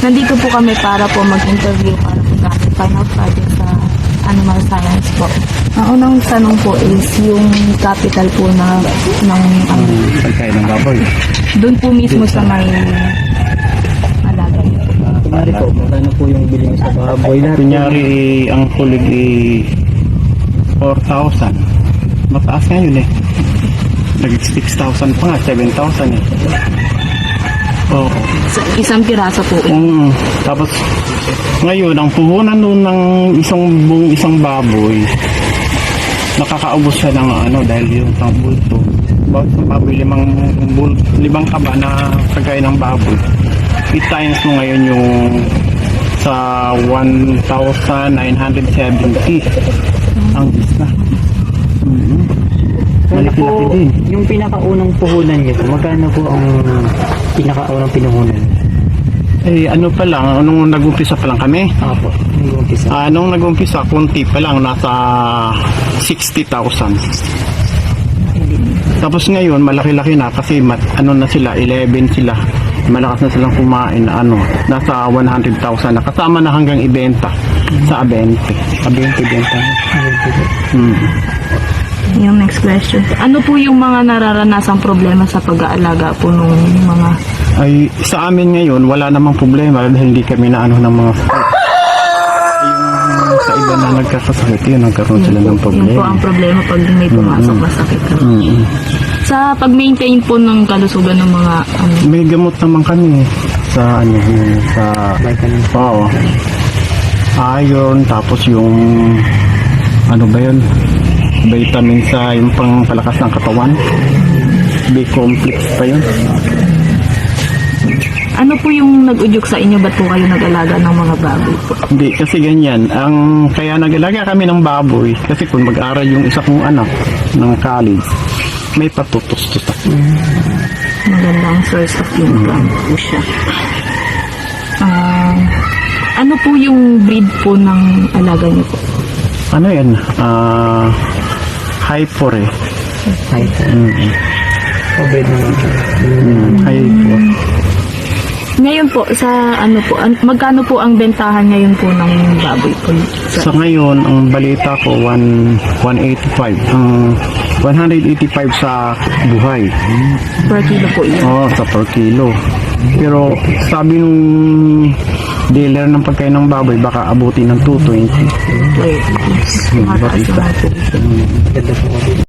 Nandito po kami para po mag-interview para po natin final project sa animal science po. Ang unang tanong po is yung capital po ng Pagkain ng baboy. doon po mismo sa may alaga niyo po. Kunyari po, magkano po yung bili niyo sa baboy? Kunyari, ang kulig 4,000. Mataas ngayon eh. Nag-6,000 pa nga, 7,000 eh. Oo. Sa isang pirasa po. Tapos, ngayon, ang puhunan nun ng isang baboy, nakakaubos siya ng dahil yung isang bulto. Bawat isang baboy, limang kaba na kagaya ng baboy. I-times mo ngayon yung sa 1,970 ang isla. Malaki-laki din. Yung pinakaunang puhunan niyo po, magkano po ang pinakaunang pinuhunan? Ano pa lang, nung nag-umpisa pa lang kami. Apo, nag-umpisa. Nung nag-umpisa, kunti pa lang, nasa 60,000. Tapos ngayon, malaki-laki na kasi na sila, 11 sila. Malakas na silang kumain na nasa 100,000 na. Kasama na hanggang ibenta sa 20. Sa 20 benta na. Yung next question. Ano po yung mga nararanasang problema sa pag-aalaga po nung mga... Ay, sa amin ngayon, wala namang problema dahil hindi kami na ng mga sakit. Yung sa iba na nagkakasakit, yun, nagkaroon sila ng Yun po problema. ang problema pag may pumasok na sakit. Sa pag-maintain po ng kalusugan ng mga May gamot naman kami sa sa oo. Iron, tapos yung ba yun? Vitamin sa yung pangpalakas ng katawan. B-complex pa yun. ano po yung nag-udyok sa inyo? Ba't po kayo nag-alaga ng mga baboy po? Hindi, kasi ganyan. Kaya nag-alaga kami ng baboy. Kasi kung mag-aral yung isa kong anak ng college, may patutos-tos ako. Magandang source of income po siya. Ano po yung breed po ng alaga niyo po? Ano yan? Hyper eh. Hyper. Obed naman. Hyper. Ngayon po, sa magkano po ang bentahan ngayon po ng baboy po? Sa ngayon, ang balita ko, 185. 185 sa buhay. Per kilo po yun. Oo, sa per kilo. Pero sabi nung dealer ng pagkain ng baboy, baka abutin ng 220. Mataas naman po. Ganda po ko dito.